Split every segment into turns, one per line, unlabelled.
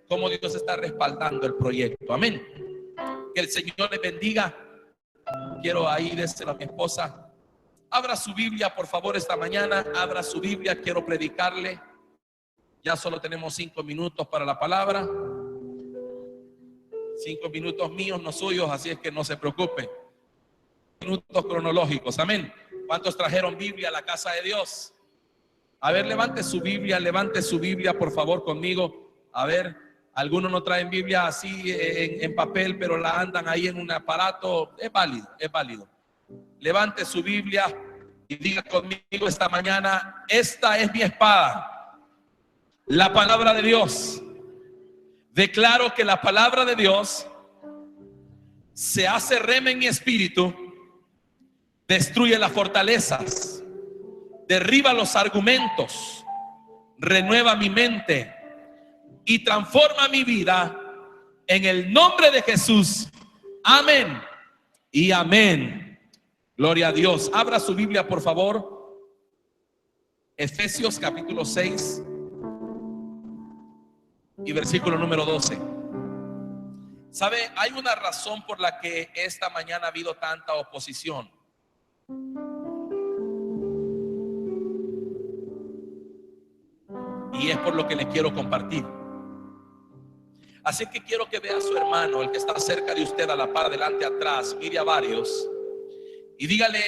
cómo Dios está respaldando el proyecto. Amén. Que el Señor les bendiga. Quiero ahí decirle a mi esposa: abra su Biblia, por favor, esta mañana. Abra su Biblia, quiero predicarle. Ya solo tenemos 5 minutos para la palabra. 5 minutos míos, no suyos, así es que no se preocupe. Minutos cronológicos, amén. ¿Cuántos trajeron Biblia a la casa de Dios? A ver, levante su Biblia, por favor, conmigo. A ver, algunos no traen Biblia así en papel, pero la andan ahí en un aparato. Es válido, es válido. Levante su Biblia y diga conmigo esta mañana: esta es mi espada, la palabra de Dios. Declaro que la palabra de Dios se hace rema en mi espíritu, destruye las fortalezas, derriba los argumentos, renueva mi mente y transforma mi vida en el nombre de Jesús. Amén y amén. Gloria a Dios. Abra su Biblia, por favor. Efesios capítulo 6 y versículo número 12. ¿Sabe? Hay una razón por la que esta mañana ha habido tanta oposición. Y es por lo que le quiero compartir. Así que quiero que vea a su hermano, el que está cerca de usted, a la par, adelante, atrás, mire a varios y dígale: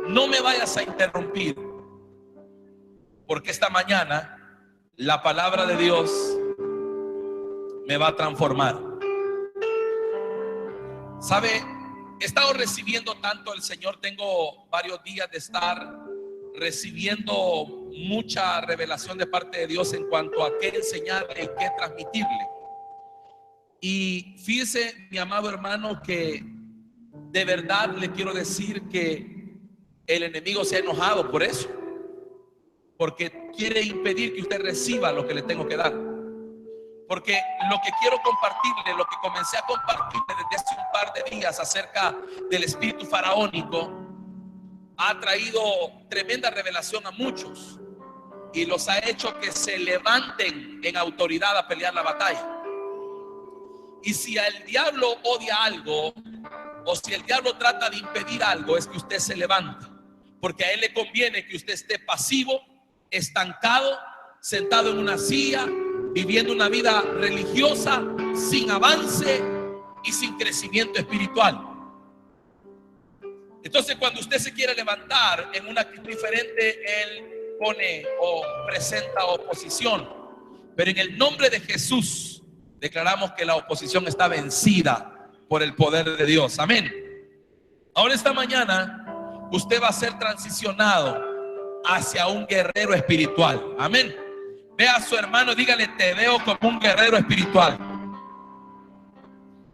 no me vayas a interrumpir, porque esta mañana la palabra de Dios me va a transformar. ¿Sabe? He estado recibiendo tanto el Señor. Tengo varios días de estar recibiendo mucha revelación de parte de Dios en cuanto a qué enseñarle y qué transmitirle. Y fíjese, mi amado hermano, que de verdad le quiero decir que el enemigo se ha enojado por eso, porque quiere impedir que usted reciba lo que le tengo que dar. Porque lo que quiero compartirle, lo que comencé a compartirle desde hace un par de días acerca del espíritu faraónico, ha traído tremenda revelación a muchos y los ha hecho que se levanten en autoridad a pelear la batalla. Y si el diablo odia algo, o si el diablo trata de impedir algo, es que usted se levante, porque a él le conviene que usted esté pasivo, estancado, sentado en una silla, viviendo una vida religiosa sin avance y sin crecimiento espiritual. Entonces, cuando usted se quiere levantar en una actitud diferente, él pone o presenta oposición. Pero en el nombre de Jesús declaramos que la oposición está vencida por el poder de Dios. Amén. Ahora, esta mañana usted va a ser transicionado hacia un guerrero espiritual. Amén. Ve a su hermano, dígale: te veo como un guerrero espiritual.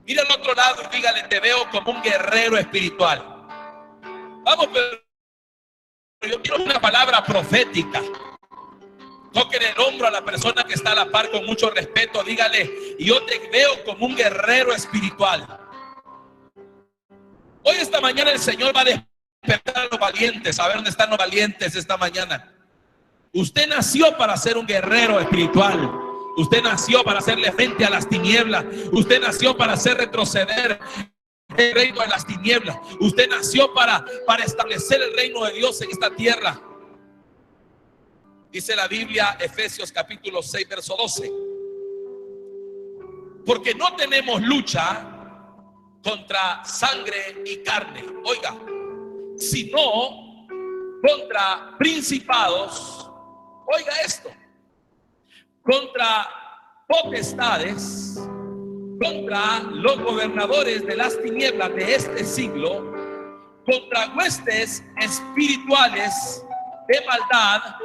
Mira al otro lado y dígale: te veo como un guerrero espiritual. Vamos, pero yo quiero una palabra profética. Toquen el hombro a la persona que está a la par con mucho respeto. Dígale: yo te veo como un guerrero espiritual. Hoy, esta mañana, el Señor va a despertar a los valientes. A ver dónde están los valientes esta mañana. Usted nació para ser un guerrero espiritual. Usted nació para hacerle frente a las tinieblas. Usted nació para hacer retroceder el reino de las tinieblas. Usted nació para establecer el reino de Dios en esta tierra. Dice la Biblia, Efesios capítulo 6, verso 12. Porque no tenemos lucha contra sangre y carne, oiga, sino contra principados. Oiga esto: contra potestades, contra los gobernadores de las tinieblas de este siglo, contra huestes espirituales de maldad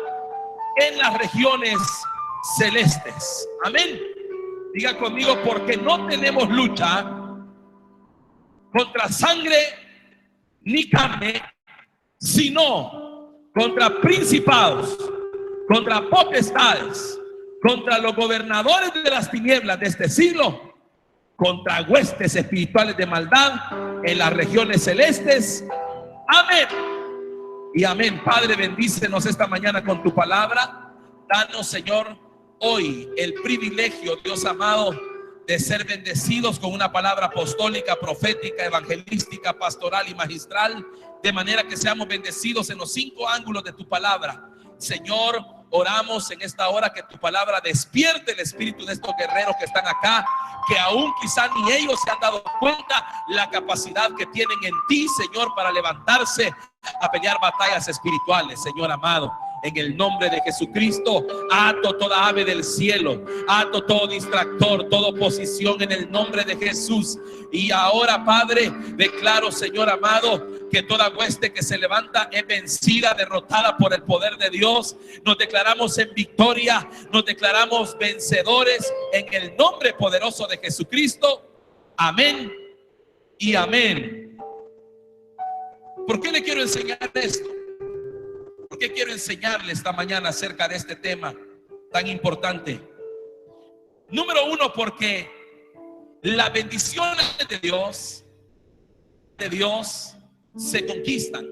en las regiones celestes. Amén. Diga conmigo: porque no tenemos lucha contra sangre ni carne, sino contra principados, contra potestades, contra los gobernadores de las tinieblas de este siglo, contra huestes espirituales de maldad en las regiones celestes. Amén y amén. Padre, bendícenos esta mañana con tu palabra. Danos, Señor, hoy el privilegio, Dios amado, de ser bendecidos con una palabra apostólica, profética, evangelística, pastoral y magistral, de manera que seamos bendecidos en los 5 ángulos de tu palabra. Señor, oramos en esta hora que tu palabra despierte el espíritu de estos guerreros que están acá, que aún quizá ni ellos se han dado cuenta la capacidad que tienen en ti, Señor, para levantarse a pelear batallas espirituales. Señor amado, en el nombre de Jesucristo, ato toda ave del cielo, ato todo distractor, toda oposición en el nombre de Jesús. Y ahora, Padre, declaro, Señor amado, que toda hueste que se levanta es vencida, derrotada por el poder de Dios. Nos declaramos en victoria, nos declaramos vencedores en el nombre poderoso de Jesucristo. Amén y amén. ¿Por qué le quiero enseñar esto? ¿Por qué quiero enseñarle esta mañana acerca de este tema tan importante? Número 1, porque las bendiciones de Dios se conquistan.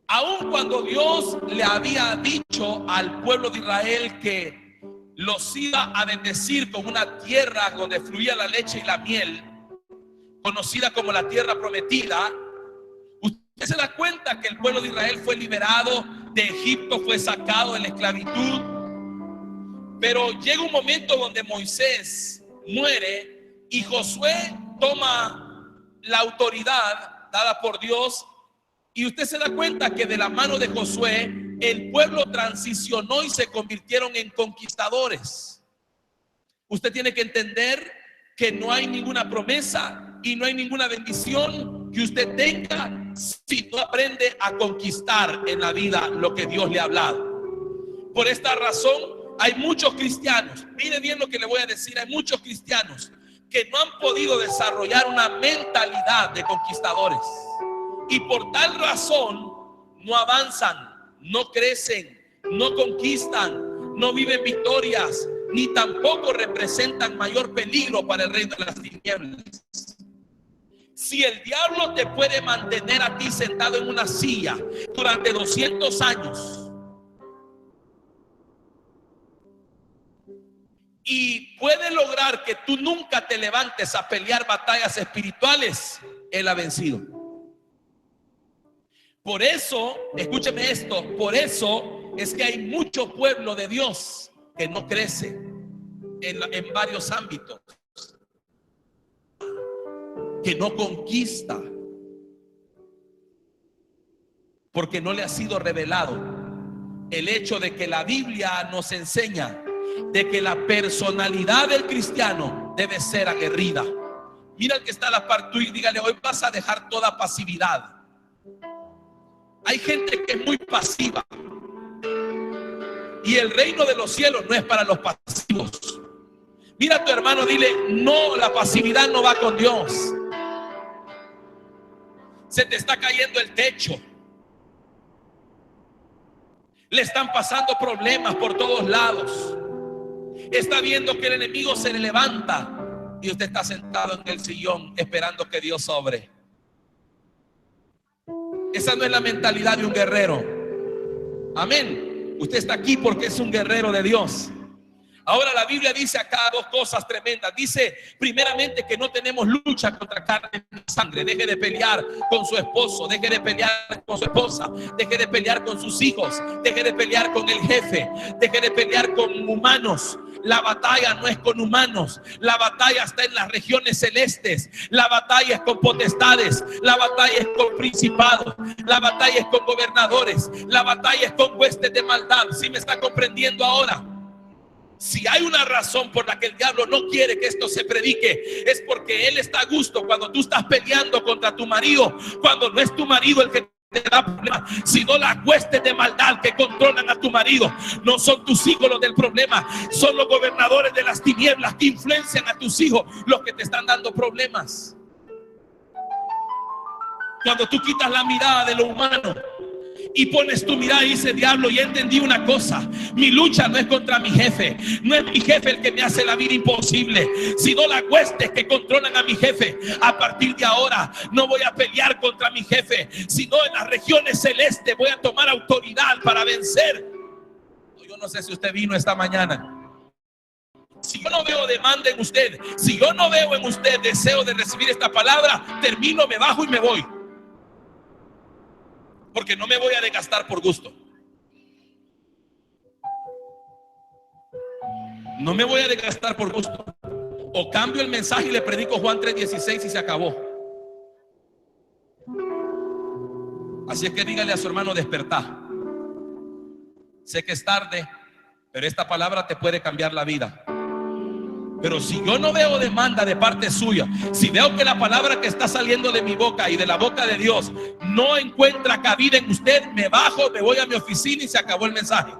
Aun cuando Dios le había dicho al pueblo de Israel que los iba a bendecir con una tierra donde fluía la leche y la miel, conocida como la tierra prometida, usted se da cuenta que el pueblo de Israel fue liberado de Egipto, fue sacado de la esclavitud. Pero llega un momento donde Moisés muere y Josué toma la autoridad dada por Dios, y usted se da cuenta que de la mano de Josué el pueblo transicionó y se convirtieron en conquistadores. Usted tiene que entender que no hay ninguna promesa y no hay ninguna bendición que usted tenga si no aprende a conquistar en la vida lo que Dios le ha hablado. Por esta razón hay muchos cristianos, mire bien lo que le voy a decir, hay muchos cristianos que no han podido desarrollar una mentalidad de conquistadores, y por tal razón no avanzan, no crecen, no conquistan, no viven victorias, ni tampoco representan mayor peligro para el reino de las tinieblas. Si el diablo te puede mantener a ti sentado en una silla durante 200 años y puede lograr que tú nunca te levantes a pelear batallas espirituales, él ha vencido. Por eso, escúcheme esto, por eso es que hay mucho pueblo de Dios que no crece en varios ámbitos, que no conquista, porque no le ha sido revelado el hecho de que la Biblia nos enseña de que la personalidad del cristiano debe ser aguerrida. Mira el que está a la par tuya y dígale: hoy vas a dejar toda pasividad. Hay gente que es muy pasiva, y el reino de los cielos no es para los pasivos. Mira a tu hermano, dile: no, la pasividad no va con Dios. Se te está cayendo el techo, le están pasando problemas por todos lados, está viendo que el enemigo se le levanta y usted está sentado en el sillón esperando que Dios obre. Esa no es la mentalidad de un guerrero. Amén. Usted está aquí porque es un guerrero de Dios. Ahora la Biblia dice acá dos cosas tremendas. Dice primeramente que no tenemos lucha contra carne y sangre. Deje de pelear con su esposo, deje de pelear con su esposa, deje de pelear con sus hijos, deje de pelear con el jefe, deje de pelear con humanos. La batalla no es con humanos, la batalla está en las regiones celestes. La batalla es con potestades, la batalla es con principados, la batalla es con gobernadores, la batalla es con huestes de maldad. ¿Sí me está comprendiendo ahora? Si hay una razón por la que el diablo no quiere que esto se predique, es porque él está a gusto cuando tú estás peleando contra tu marido, cuando no es tu marido el que te da problema, sino las huestes de maldad que controlan a tu marido. No son tus hijos los del problema, son los gobernadores de las tinieblas que influencian a tus hijos los que te están dando problemas. Cuando tú quitas la mirada de lo humano y pones tu mirada y dices: diablo, ya entendí una cosa, mi lucha no es contra mi jefe, no es mi jefe el que me hace la vida imposible, sino las huestes que controlan a mi jefe. A partir de ahora no voy a pelear contra mi jefe, sino en las regiones celestes voy a tomar autoridad para vencer. Yo Yo no sé si usted vino esta mañana. Si yo no veo demanda en usted, si yo no veo en usted deseo de recibir esta palabra, termino, me bajo y me voy. Porque no me voy a desgastar por gusto. No me voy a desgastar por gusto. O cambio el mensaje y le predico Juan 3:16 y se acabó. Así es que dígale a su hermano: despertá. Sé que es tarde, pero esta palabra te puede cambiar la vida. Pero si yo no veo demanda de parte suya, si veo que la palabra que está saliendo de mi boca y de la boca de Dios no encuentra cabida en usted, me bajo, me voy a mi oficina y se acabó el mensaje.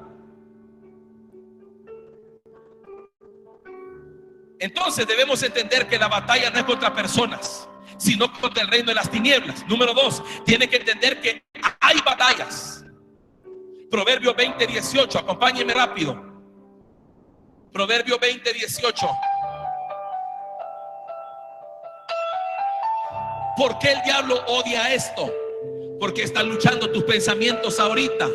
Entonces debemos entender que la batalla no es contra personas, sino contra el reino de las tinieblas. Número 2, tiene que entender que hay batallas. Proverbio 20:18, acompáñenme rápido. Proverbio 20:18. ¿Por qué el diablo odia esto? Porque están luchando tus pensamientos ahorita.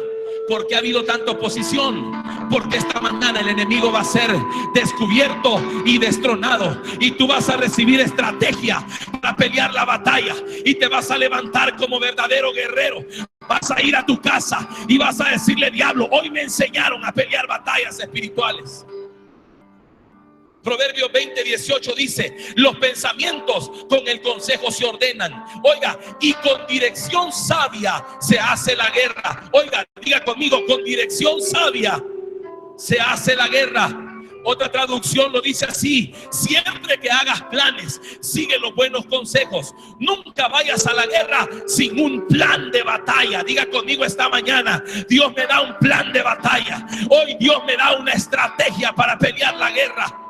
Porque ha habido tanta oposición. Porque esta mañana el enemigo va a ser descubierto y destronado. Y tú vas a recibir estrategia para pelear la batalla. Y te vas a levantar como verdadero guerrero. Vas a ir a tu casa y vas a decirle: diablo, hoy me enseñaron a pelear batallas espirituales. Proverbio 20:18 dice: los pensamientos con el consejo se ordenan. Oiga, y con dirección sabia se hace la guerra. Oiga, diga conmigo: con dirección sabia se hace la guerra. Otra traducción lo dice así: siempre que hagas planes, sigue los buenos consejos. Nunca vayas a la guerra sin un plan de batalla. Diga conmigo esta mañana: Dios me da un plan de batalla. Hoy Dios me da una estrategia para pelear la guerra.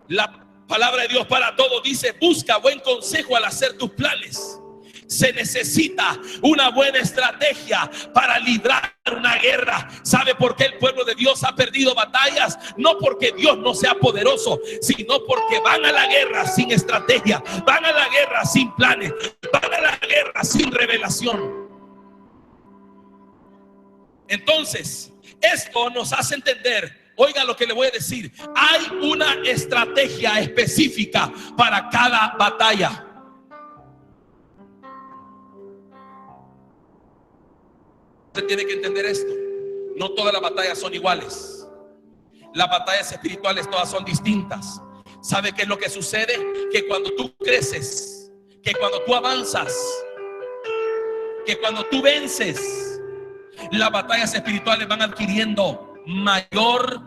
La palabra de Dios para todo dice: busca buen consejo al hacer tus planes. Se necesita una buena estrategia para librar una guerra. ¿Sabe por qué el pueblo de Dios ha perdido batallas? No porque Dios no sea poderoso, sino porque van a la guerra sin estrategia, van a la guerra sin planes, van a la guerra sin revelación. Entonces, esto nos hace entender, oiga lo que le voy a decir: hay una estrategia específica para cada batalla. Usted tiene que entender esto. No todas las batallas son iguales. Las batallas espirituales todas son distintas. ¿Sabe qué es lo que sucede? Que cuando tú creces, que cuando tú avanzas, que cuando tú vences, las batallas espirituales van adquiriendo mayor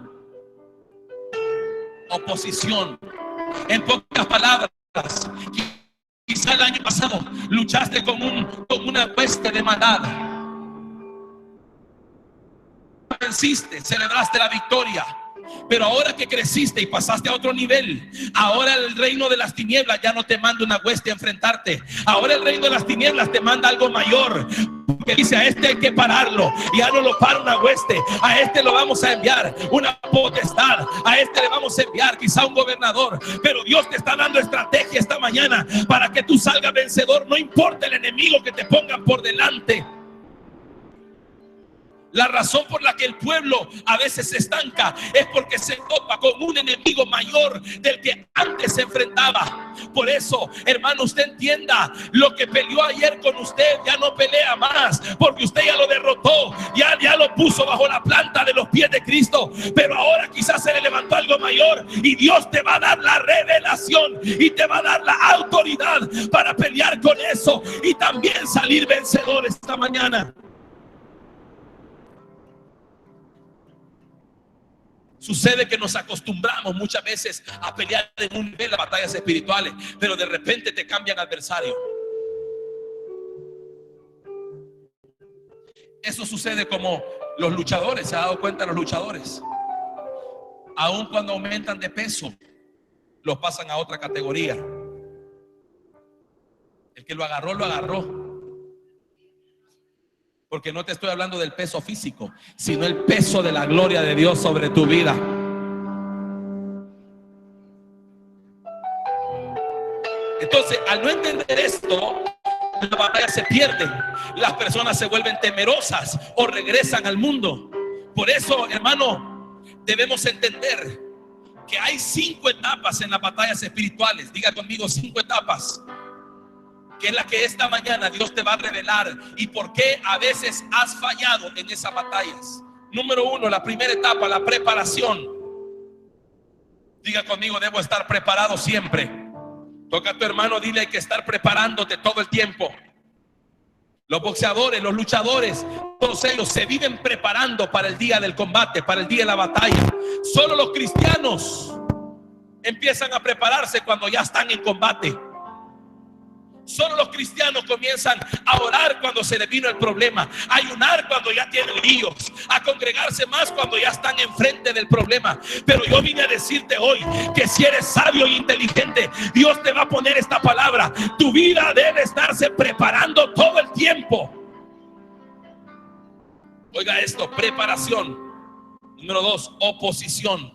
oposición. En pocas palabras, quizá el año pasado luchaste con una hueste de maldad. Venciste, celebraste la victoria. Pero ahora que creciste y pasaste a otro nivel, ahora el reino de las tinieblas ya no te manda una hueste a enfrentarte. Ahora el reino de las tinieblas te manda algo mayor. Porque dice: a este hay que pararlo. Ya no lo para una hueste. A este lo vamos a enviar una potestad. A este le vamos a enviar quizá un gobernador. Pero Dios te está dando estrategia esta mañana para que tú salgas vencedor. No importa el enemigo que te pongan por delante. La razón por la que el pueblo a veces se estanca es porque se topa con un enemigo mayor del que antes se enfrentaba. Por eso, hermano, usted entienda: lo que peleó ayer con usted ya no pelea más, porque usted ya lo derrotó, ya lo puso bajo la planta de los pies de Cristo. Pero ahora quizás se le levantó algo mayor y Dios te va a dar la revelación y te va a dar la autoridad para pelear con eso y también salir vencedor esta mañana. Sucede que nos acostumbramos muchas veces a pelear en un nivel de batallas espirituales, pero de repente te cambian adversario. Eso sucede como los luchadores. ¿Se ha dado cuenta? Los luchadores, aun cuando aumentan de peso, los pasan a otra categoría. El que lo agarró, lo agarró. Porque no te estoy hablando del peso físico, sino el peso de la gloria de Dios sobre tu vida. Entonces, al no entender esto, la batalla se pierde. Las personas se vuelven temerosas o regresan al mundo. Por eso, hermano, debemos entender que hay 5 etapas en las batallas espirituales. Diga conmigo, 5 etapas, que es la que esta mañana Dios te va a revelar y por qué a veces has fallado en esas batallas. Número 1, la primera etapa, la preparación. Diga conmigo, debo estar preparado siempre. Toca a tu hermano, dile, hay que estar preparándote todo el tiempo. Los boxeadores, los luchadores, todos ellos se viven preparando para el día del combate, para el día de la batalla. Solo los cristianos empiezan a prepararse cuando ya están en combate. Solo los cristianos comienzan a orar cuando se les vino el problema, a ayunar cuando ya tienen líos, a congregarse más cuando ya están enfrente del problema. Pero yo vine a decirte hoy que si eres sabio e inteligente, Dios te va a poner esta palabra: tu vida debe estarse preparando todo el tiempo. Oiga esto, preparación. Número 2, oposición.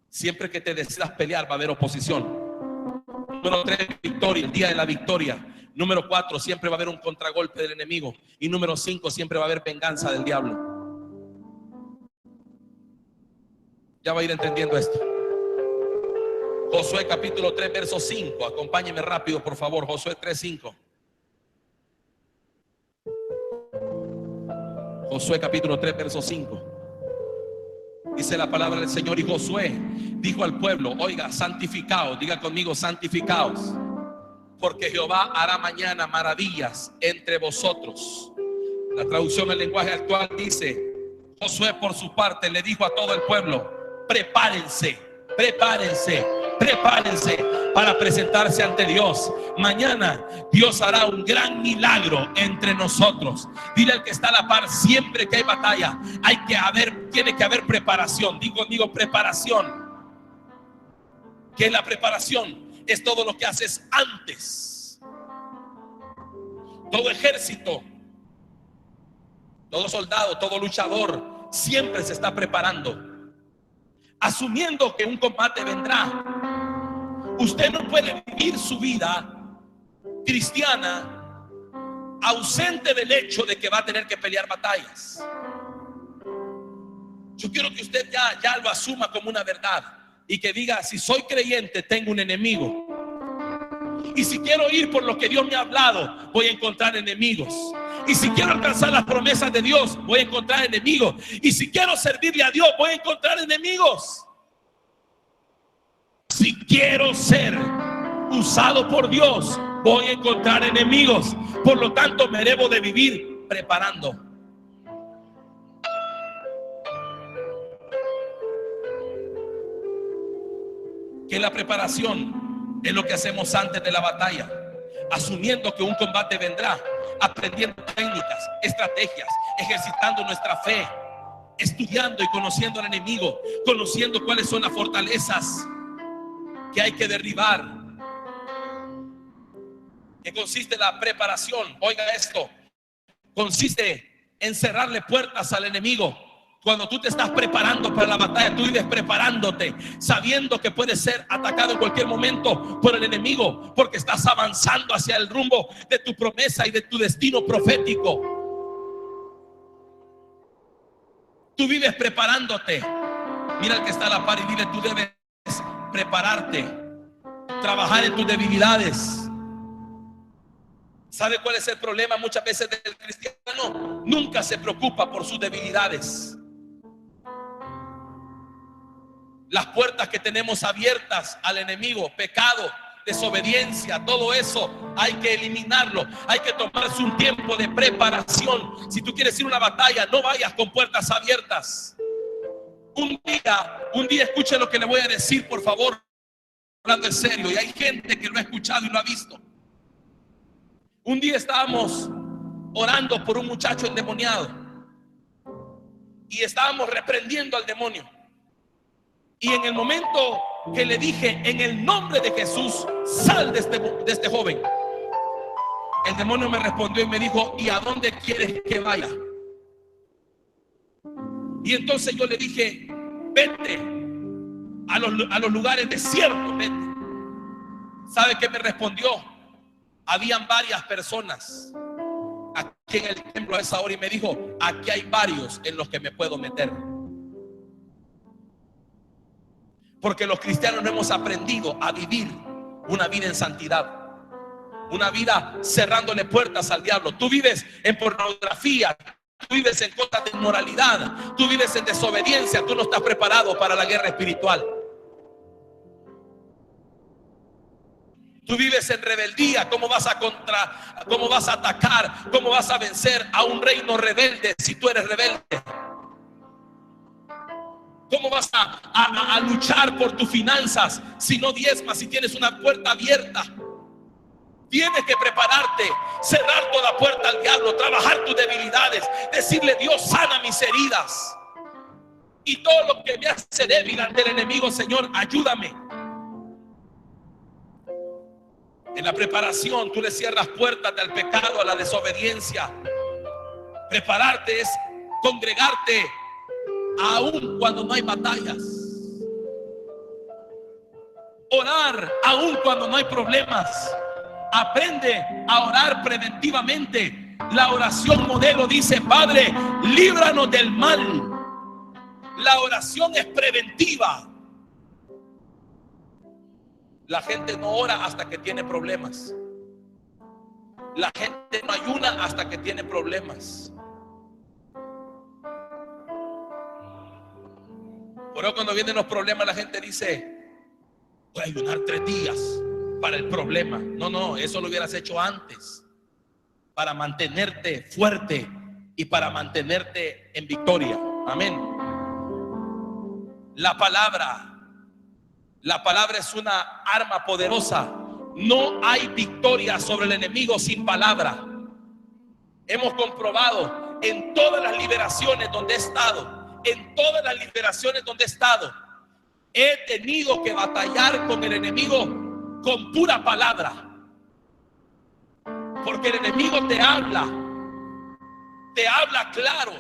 Siempre que te decidas pelear va a haber oposición. Número 3, victoria, el día de la victoria. Número 4, siempre va a haber un contragolpe del enemigo. Y número 5, siempre va a haber venganza del diablo. Ya va a ir entendiendo esto. Josué capítulo 3, verso 5. Acompáñeme rápido, por favor. Josué 3, 5. Josué capítulo 3, verso 5. Dice la palabra del Señor: y Josué dijo al pueblo, oiga, santificaos. Diga conmigo, santificaos, porque Jehová hará mañana maravillas entre vosotros. La traducción en lenguaje actual dice: Josué por su parte le dijo a todo el pueblo: prepárense, prepárense, prepárense para presentarse ante Dios. Mañana Dios hará un gran milagro entre nosotros. Dile al que está a la par: siempre que hay batalla tiene que haber preparación. Digo conmigo, preparación. ¿Qué es la preparación? Es todo lo que haces antes. Todo ejército, todo soldado, todo luchador siempre se está preparando, asumiendo que un combate vendrá. Usted no puede vivir su vida cristiana ausente del hecho de que va a tener que pelear batallas. Yo quiero que usted ya lo asuma como una verdad y que diga: si soy creyente, tengo un enemigo. Y si quiero ir por lo que Dios me ha hablado, voy a encontrar enemigos. Y si quiero alcanzar las promesas de Dios, voy a encontrar enemigos. Y si quiero servirle a Dios, voy a encontrar enemigos. Si quiero ser usado por Dios, voy a encontrar enemigos. Por lo tanto, me debo de vivir preparando. Que la preparación es lo que hacemos antes de la batalla, asumiendo que un combate vendrá, aprendiendo técnicas, estrategias, ejercitando nuestra fe, estudiando y conociendo al enemigo, conociendo cuáles son las fortalezas que hay que derribar. ¿Qué consiste la preparación? Oiga esto, consiste en cerrarle puertas al enemigo. Cuando tú te estás preparando para la batalla, tú vives preparándote, sabiendo que puedes ser atacado en cualquier momento por el enemigo, porque estás avanzando hacia el rumbo de tu promesa y de tu destino profético. Tú vives preparándote. Mira al que está a la par y dile: tú debes prepararte, trabajar en tus debilidades. ¿Sabe cuál es el problema muchas veces del cristiano? Nunca se preocupa por sus debilidades. Las puertas que tenemos abiertas al enemigo, pecado, desobediencia, todo eso hay que eliminarlo. Hay que tomarse un tiempo de preparación. Si tú quieres ir a una batalla, no vayas con puertas abiertas. Un día escuche lo que le voy a decir, por favor, hablando en serio, y hay gente que lo ha escuchado y lo ha visto. Un día estábamos orando por un muchacho endemoniado y estábamos reprendiendo al demonio. Y en el momento que le dije: en el nombre de Jesús, sal de este joven, el demonio me respondió y me dijo: ¿y a dónde quieres que vaya? Y entonces yo le dije: vete a los lugares desiertos, vete. ¿Sabe qué me respondió? Habían varias personas aquí en el templo a esa hora y me dijo: aquí hay varios en los que me puedo meter. Porque los cristianos no hemos aprendido a vivir una vida en santidad, una vida cerrándole puertas al diablo. Tú vives en pornografía, tú vives en cosas de inmoralidad, tú vives en desobediencia. Tú no estás preparado para la guerra espiritual. Tú vives en rebeldía. ¿Cómo vas a atacar? ¿Cómo vas a vencer a un reino rebelde si tú eres rebelde? ¿Cómo vas a luchar por tus finanzas si no diezmas, si tienes una puerta abierta? Tienes que prepararte, cerrar toda puerta al diablo, trabajar tus debilidades, decirle: Dios, sana mis heridas y todo lo que me hace débil ante el enemigo. Señor, ayúdame. En la preparación tú le cierras puertas del pecado, a la desobediencia. Prepararte es congregarte aún cuando no hay batallas. Orar aún cuando no hay problemas. Aprende a orar preventivamente. La oración modelo dice: Padre, líbranos del mal. La oración es preventiva. La gente no ora hasta que tiene problemas. La gente no ayuna hasta que tiene problemas. Por eso cuando vienen los problemas la gente dice: voy a ayunar 3 días para el problema. No, eso lo hubieras hecho antes, para mantenerte fuerte y para mantenerte en victoria. Amén. La palabra es una arma poderosa. No hay victoria sobre el enemigo sin palabra. Hemos comprobado en todas las liberaciones donde he estado, he tenido que batallar con el enemigo con pura palabra. Porque el enemigo te habla claro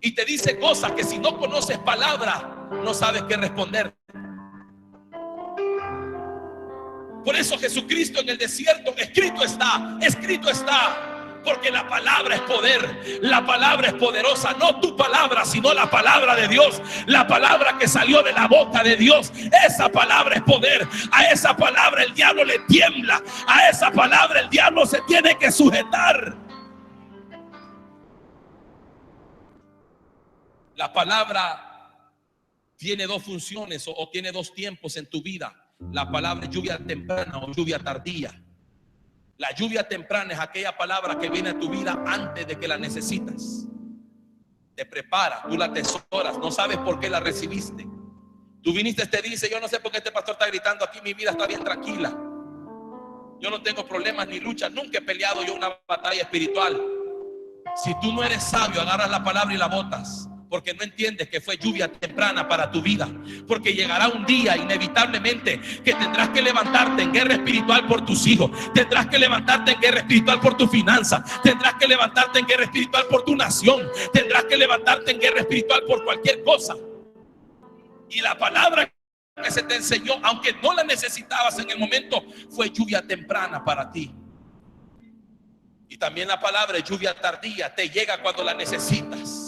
y te dice cosas que si no conoces palabra no sabes qué responder. Por eso Jesucristo en el desierto: escrito está. Porque la palabra es poder, la palabra es poderosa. No tu palabra, sino la palabra de Dios. La palabra que salió de la boca de Dios, esa palabra es poder. A esa palabra el diablo le tiembla. A esa palabra el diablo se tiene que sujetar. La palabra tiene 2 funciones o tiene 2 tiempos en tu vida. La palabra es lluvia temprana o lluvia tardía. La lluvia temprana es aquella palabra que viene a tu vida antes de que la necesitas. Te prepara, tú la atesoras, no sabes por qué la recibiste. Tú viniste, te dice: yo no sé por qué este pastor está gritando aquí, mi vida está bien tranquila. Yo no tengo problemas ni luchas, nunca he peleado yo una batalla espiritual. Si tú no eres sabio, agarras la palabra y la botas. Porque no entiendes que fue lluvia temprana para tu vida. Porque llegará un día inevitablemente que tendrás que levantarte en guerra espiritual por tus hijos. Tendrás que levantarte en guerra espiritual por tu finanza. Tendrás que levantarte en guerra espiritual por tu nación. Tendrás que levantarte en guerra espiritual por cualquier cosa. Y la palabra que se te enseñó, aunque no la necesitabas en el momento, fue lluvia temprana para ti. Y también la palabra lluvia tardía te llega cuando la necesitas.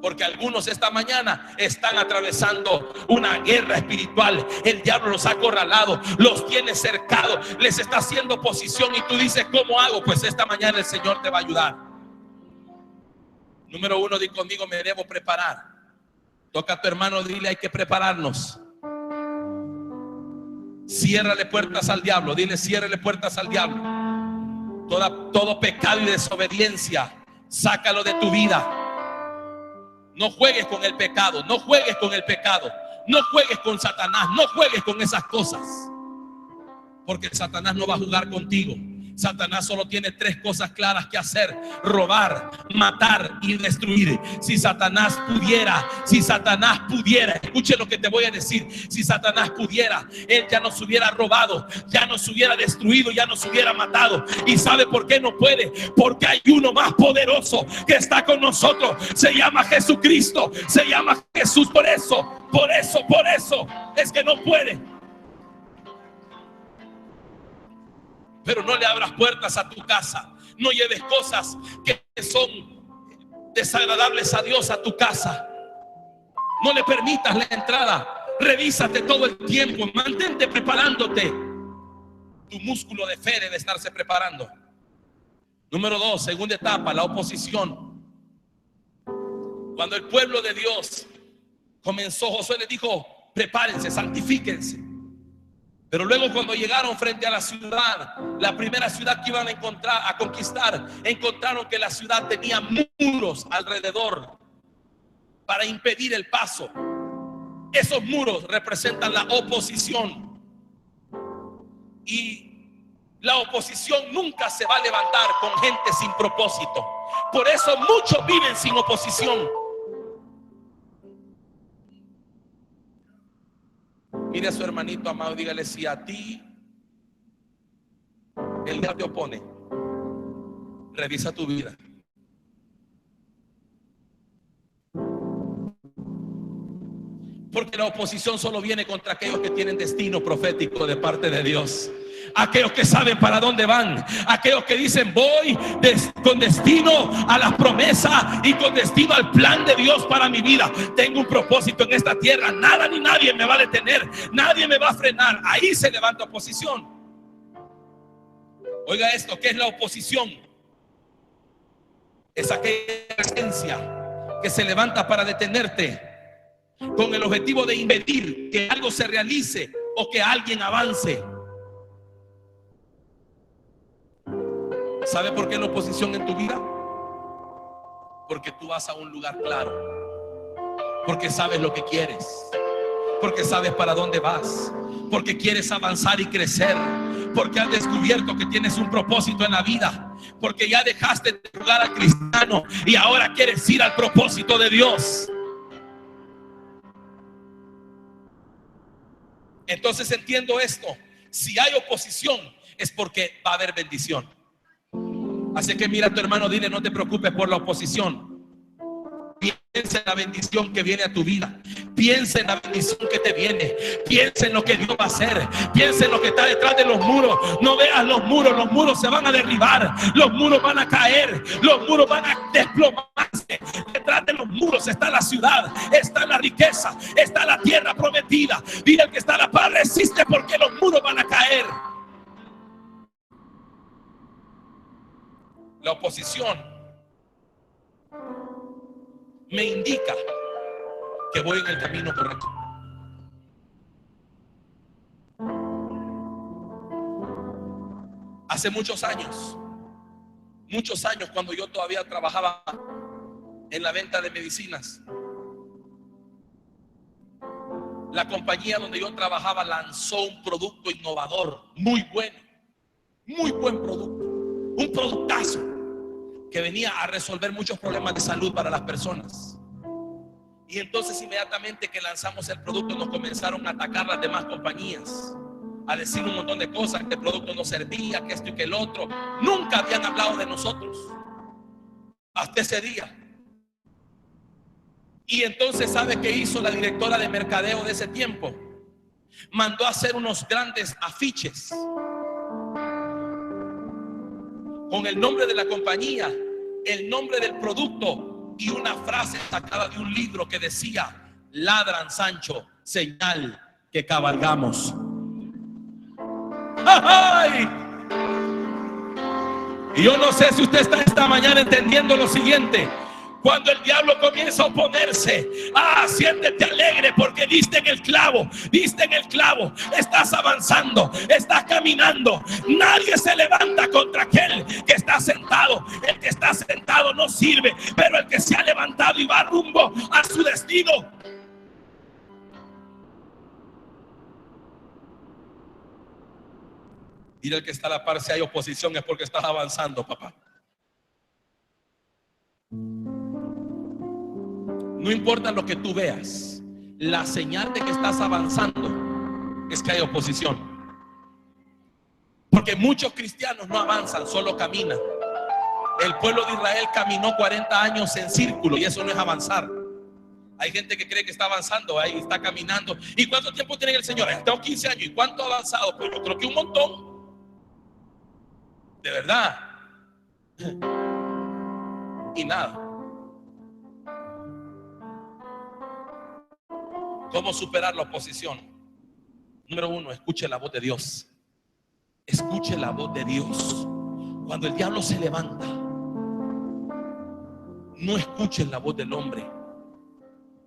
Porque algunos esta mañana están atravesando una guerra espiritual. El diablo los ha acorralado, los tiene cercados, les está haciendo oposición. Y tú dices: ¿cómo hago? Pues esta mañana el Señor te va a ayudar. Número 1, di conmigo: me debo preparar. Toca a tu hermano, dile: hay que prepararnos. Ciérrale puertas al diablo. Dile: ciérrale puertas al diablo. Todo pecado y desobediencia, sácalo de tu vida. No juegues con el pecado, no juegues con el pecado, no juegues con Satanás, no juegues con esas cosas. Porque Satanás no va a jugar contigo. Satanás solo tiene 3 cosas claras que hacer: robar, matar y destruir. Si Satanás pudiera, escuche lo que te voy a decir. Si Satanás pudiera, él ya nos hubiera robado, ya nos hubiera destruido, ya nos hubiera matado. ¿Y sabe por qué no puede? Porque hay uno más poderoso que está con nosotros. Se llama Jesucristo, se llama Jesús. Por eso es que no puede. Pero no le abras puertas a tu casa, No lleves cosas que son desagradables a Dios a tu casa. No le permitas la entrada. Revísate todo el tiempo. Mantente preparándote. Tu músculo de fe debe estarse preparando. Número 2, segunda etapa, la oposición. Cuando el pueblo de Dios comenzó, Josué les dijo: prepárense, santifíquense. Pero luego, cuando llegaron frente a la ciudad, la primera ciudad que iban a conquistar, encontraron que la ciudad tenía muros alrededor para impedir el paso. Esos muros representan la oposición. Y la oposición nunca se va a levantar con gente sin propósito. Por eso muchos viven sin oposición. Mire a su hermanito amado y dígale: si a ti el diablo te opone, revisa tu vida. Porque la oposición solo viene contra aquellos que tienen destino profético de parte de Dios. Aquellos que saben para dónde van. Aquellos que dicen: voy con destino a la promesa y con destino al plan de Dios para mi vida. Tengo un propósito en esta tierra. Nada ni nadie me va a detener. Nadie me va a frenar. Ahí se levanta oposición. Oiga esto: ¿qué es la oposición? Es aquella presencia que se levanta para detenerte, con el objetivo de impedir que algo se realice o que alguien avance. ¿Sabe por qué la oposición en tu vida? Porque tú vas a un lugar claro, porque sabes lo que quieres, porque sabes para dónde vas, porque quieres avanzar y crecer, porque has descubierto que tienes un propósito en la vida, porque ya dejaste de jugar al cristiano y ahora quieres ir al propósito de Dios. Entonces entiendo esto: si hay oposición es porque va a haber bendición. Así que mira a tu hermano, dile: no te preocupes por la oposición. Piensa en la bendición que viene a tu vida. Piensa en la bendición que te viene. Piensa en lo que Dios va a hacer. Piensa en lo que está detrás de los muros. No veas los muros se van a derribar. Los muros van a caer. Los muros van a desplomarse. Detrás de los muros está la ciudad, está la riqueza, está la tierra prometida. Dile al que está a la par: resiste, porque los muros van a caer. La oposición me indica que voy en el camino correcto. Hace muchos años, cuando yo todavía trabajaba en la venta de medicinas, la compañía donde yo trabajaba lanzó un producto innovador, muy buen producto, un productazo que venía a resolver muchos problemas de salud para las personas. Y entonces, inmediatamente que lanzamos el producto, nos comenzaron a atacar las demás compañías, a decir un montón de cosas, que el producto no servía, que esto y que el otro. Nunca habían hablado de nosotros hasta ese día. Y entonces, ¿sabe qué hizo la directora de mercadeo de ese tiempo? Mandó a hacer unos grandes afiches con el nombre de la compañía, el nombre del producto y una frase sacada de un libro que decía: ladran, Sancho, señal que cabalgamos. ¡Ay! Y yo no sé si usted está esta mañana entendiendo lo siguiente: cuando el diablo comienza a oponerse, siéntete alegre, porque diste en el clavo, estás avanzando, estás caminando. Nadie se levanta contra aquel que está sentado. El que está sentado no sirve, pero el que se ha levantado y va rumbo a su destino. Dile al que está a la par: si hay oposición es porque estás avanzando, papá. No importa lo que tú veas, la señal de que estás avanzando es que hay oposición. Porque muchos cristianos no avanzan, solo caminan. El pueblo de Israel caminó 40 años en círculo y eso no es avanzar. Hay gente que cree que está avanzando, ahí está caminando. ¿Y cuánto tiempo tiene el Señor? Tengo 15 años. ¿Y cuánto ha avanzado? Pues yo creo que un montón. De verdad. y nada. ¿Cómo superar la oposición? Número uno, escuche la voz de Dios. Escuche la voz de Dios. Cuando el diablo se levanta, no escuche la voz del hombre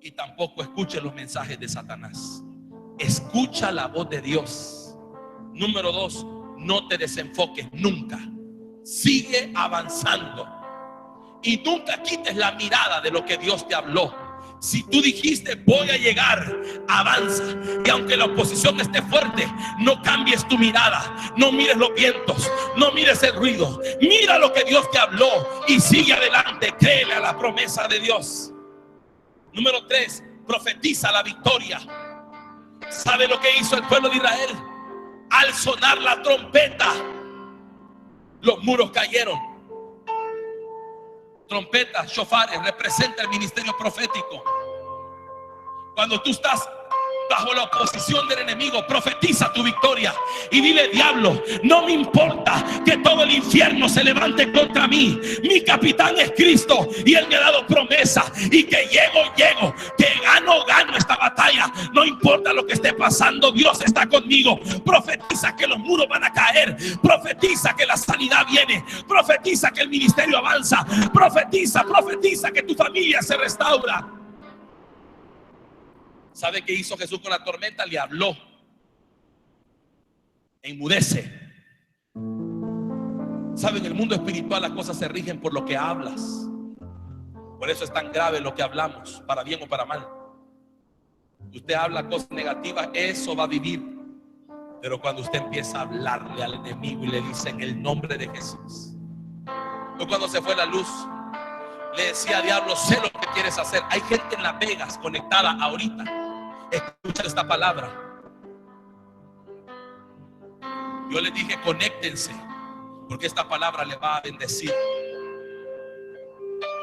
y tampoco escuche los mensajes de Satanás. Escucha la voz de Dios. Número dos, no te desenfoques nunca. Sigue avanzando y nunca quites la mirada de lo que Dios te habló. Si tú dijiste voy a llegar, avanza. Y aunque la oposición esté fuerte, no cambies tu mirada. No mires los vientos, no mires el ruido. Mira lo que Dios te habló y sigue adelante. Créele a la promesa de Dios. Número 3, profetiza la victoria. ¿Sabe lo que hizo el pueblo de Israel? Al sonar la trompeta, los muros cayeron. Trompetas, shofares, representa el ministerio profético. Cuando tú estás bajo la oposición del enemigo, profetiza tu victoria y dile: diablo, no me importa que todo el infierno se levante contra mí. Mi capitán es Cristo y Él me ha dado promesa, y que llego, que gano esta batalla. No importa lo que esté pasando, Dios está conmigo. Profetiza que los muros van a caer. Profetiza que la sanidad viene. Profetiza que el ministerio avanza. Profetiza que tu familia se restaura. ¿Sabe qué hizo Jesús con la tormenta? Le habló. Enmudece. ¿Sabe? En el mundo espiritual las cosas se rigen por lo que hablas. Por eso es tan grave lo que hablamos, para bien o para mal. Usted habla cosas negativas, eso va a vivir. Pero cuando usted empieza a hablarle al enemigo y le dice en el nombre de Jesús. Yo cuando se fue la luz, le decía: diablo, sé lo que quieres hacer. Hay gente en Las Vegas conectada ahorita. Escucha esta palabra. Yo les dije: conéctense, porque esta palabra le va a bendecir.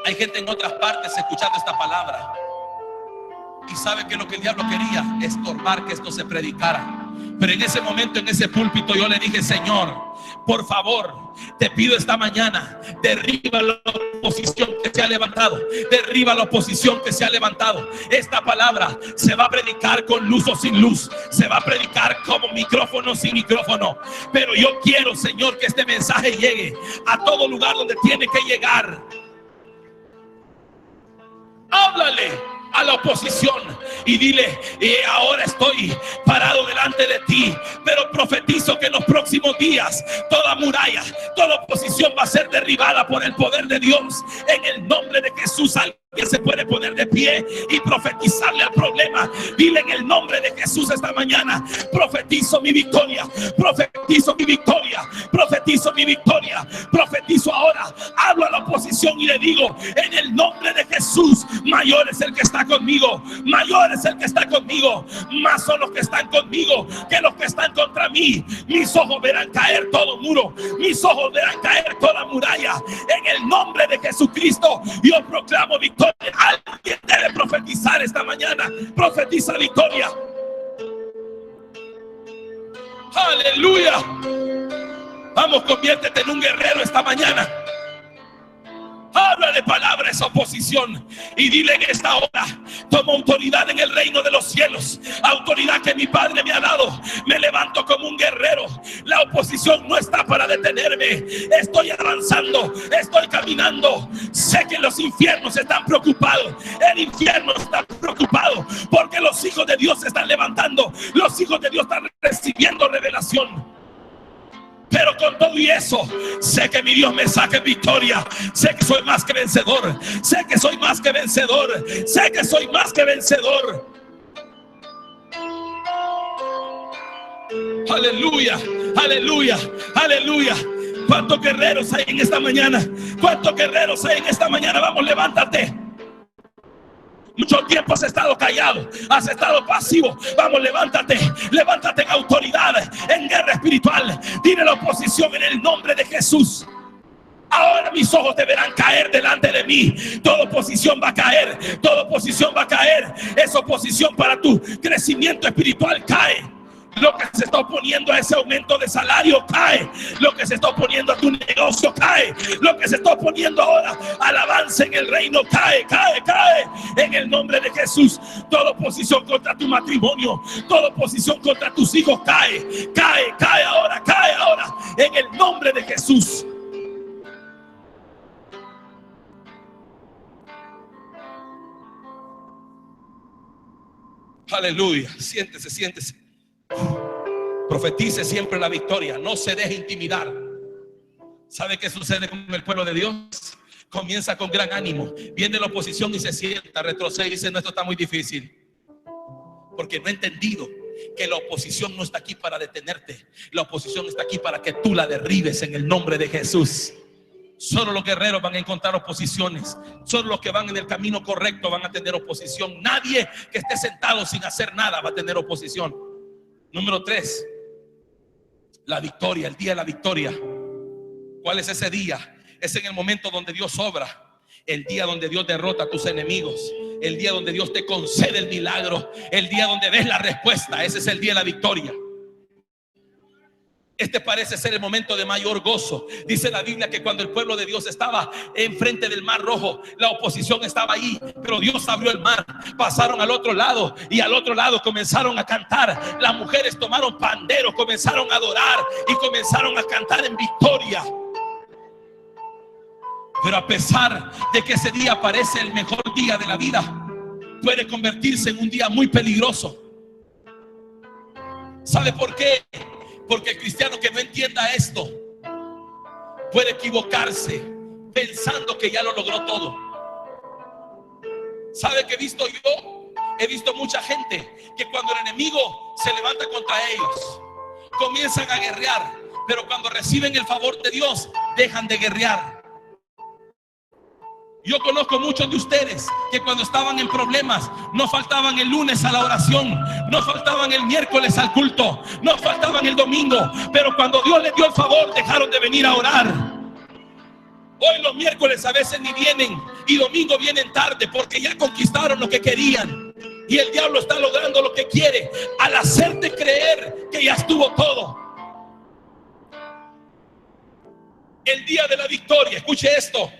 Hay gente en otras partes escuchando esta palabra. Y sabe que lo que el diablo quería, estorbar que esto se predicara. Pero en ese momento, en ese púlpito, yo le dije: Señor, por favor, te pido esta mañana, derriba la oposición que se ha levantado. Derriba la oposición que se ha levantado. Esta palabra se va a predicar con luz o sin luz. Se va a predicar como micrófono sin micrófono. Pero yo quiero, Señor, que este mensaje llegue a todo lugar donde tiene que llegar. Háblale a la oposición y dile: ahora estoy parado delante de ti, pero profetizo que en los próximos días toda muralla, toda oposición va a ser derribada por el poder de Dios. En el nombre de Jesús, alguien se puede poner de pie y profetizarle al problema. Dile: en el nombre de Jesús, esta mañana profetizo mi victoria. Profetizo mi victoria. Profetizo mi victoria. Profetizo ahora. Hablo a la oposición y le digo: en el nombre de Jesús, mayor es el que está conmigo. Mayor es el que está conmigo. Más son los que están conmigo que los que están contra mí. Mis ojos verán caer todo muro. Mis ojos verán caer toda muralla. En el nombre de Jesucristo, yo proclamo victoria. Alguien debe profetizar esta mañana. Profetiza victoria. Aleluya. Vamos, conviértete en un guerrero esta mañana. Habla de palabra a esa oposición y dile: en esta hora tomo autoridad en el reino de los cielos, autoridad que mi Padre me ha dado. Me levanto como un guerrero. La oposición no está para detenerme. Estoy avanzando, estoy caminando. Sé que los infiernos están preocupados. El infierno está preocupado porque los hijos de Dios se están levantando. Los hijos de Dios están recibiendo revelación. Pero con todo y eso, sé que mi Dios me saca en victoria. Sé que soy más que vencedor. Sé que soy más que vencedor. Sé que soy más que vencedor. Aleluya, aleluya, aleluya. ¿Cuántos guerreros hay en esta mañana? ¿Cuántos guerreros hay en esta mañana? Vamos, levántate. Mucho tiempo has estado callado, has estado pasivo. Vamos, levántate, levántate en autoridad, en guerra espiritual. Dile a la oposición: en el nombre de Jesús, ahora mis ojos deberán caer delante de mí. Toda oposición va a caer, toda oposición va a caer. Esa oposición para tu crecimiento espiritual cae. Lo que se está oponiendo a ese aumento de salario cae. Lo que se está oponiendo a tu negocio cae. Lo que se está oponiendo ahora al avance en el reino cae. En el nombre de Jesús. Toda oposición contra tu matrimonio, toda oposición contra tus hijos cae ahora. En el nombre de Jesús. Aleluya. Siéntese. Profetice siempre la victoria. No se deje intimidar. ¿Sabe qué sucede con el pueblo de Dios? Comienza con gran ánimo. Viene la oposición y se sienta, retrocede y dice: no, esto está muy difícil. Porque no he entendido que la oposición no está aquí para detenerte. La oposición está aquí para que tú la derribes en el nombre de Jesús. Solo los guerreros van a encontrar oposiciones. Solo los que van en el camino correcto van a tener oposición. Nadie que esté sentado sin hacer nada va a tener oposición. Número 3, la victoria, el día de la victoria. ¿Cuál es ese día? Es en el momento donde Dios obra. El día donde Dios derrota a tus enemigos. El día donde Dios te concede el milagro. El día donde ves la respuesta. Ese es el día de la victoria. Este parece ser el momento de mayor gozo. Dice la Biblia que cuando el pueblo de Dios estaba enfrente del mar rojo, la oposición estaba ahí, pero Dios abrió el mar, pasaron al otro lado y al otro lado comenzaron a cantar. Las mujeres tomaron panderos, comenzaron a adorar y comenzaron a cantar en victoria. Pero a pesar de que ese día parece el mejor día de la vida, puede convertirse en un día muy peligroso. ¿Sabe por qué? Porque el cristiano que no entienda esto puede equivocarse pensando que ya lo logró todo. ¿Sabe qué he visto yo? He visto mucha gente que cuando el enemigo se levanta contra ellos, comienzan a guerrear, pero cuando reciben el favor de Dios, dejan de guerrear. Yo conozco muchos de ustedes que cuando estaban en problemas no faltaban el lunes a la oración, no faltaban el miércoles al culto, no faltaban el domingo, pero cuando Dios les dio el favor dejaron de venir a orar. Hoy los miércoles a veces ni vienen y domingo vienen tarde porque ya conquistaron lo que querían. Y el diablo está logrando lo que quiere al hacerte creer que ya estuvo todo. El día de la victoria, escuche esto,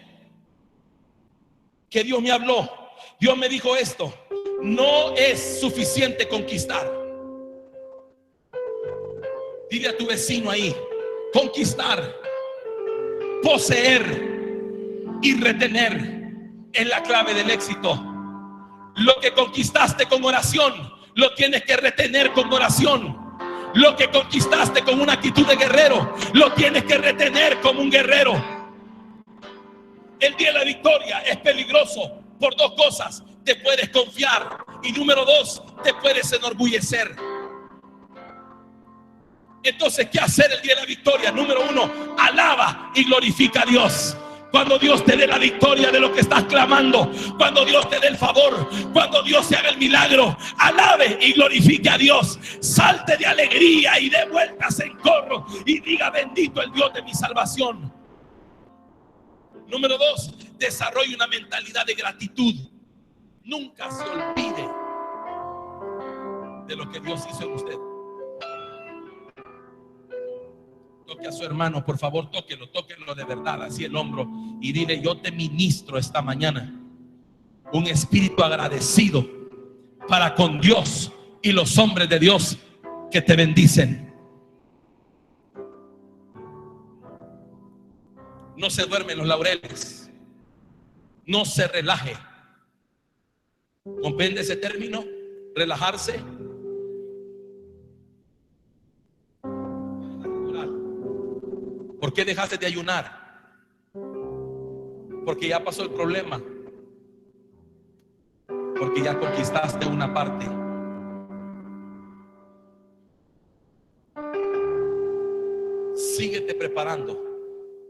que Dios me habló. Dios me dijo esto: no es suficiente conquistar. Dile a tu vecino ahí: conquistar, poseer y retener es la clave del éxito. Lo que conquistaste con oración, lo tienes que retener con oración. Lo que conquistaste con una actitud de guerrero, lo tienes que retener como un guerrero. El día de la victoria es peligroso por dos cosas: te puedes confiar y número 2, te puedes enorgullecer. Entonces, ¿qué hacer el día de la victoria? Número 1, alaba y glorifica a Dios. Cuando Dios te dé la victoria de lo que estás clamando, cuando Dios te dé el favor, cuando Dios te haga el milagro, alabe y glorifique a Dios. Salte de alegría y de vueltas en corro y diga: bendito el Dios de mi salvación. Número 2, desarrolle una mentalidad de gratitud. Nunca se olvide de lo que Dios hizo en usted. Toque a su hermano, por favor, tóquelo de verdad, así el hombro, y dile: yo te ministro esta mañana un espíritu agradecido para con Dios y los hombres de Dios que te bendicen. No se duerme en los laureles, no se relaje. ¿Comprende ese término? Relajarse. ¿Por qué dejaste de ayunar? Porque ya pasó el problema. Porque ya conquistaste una parte. Síguete preparando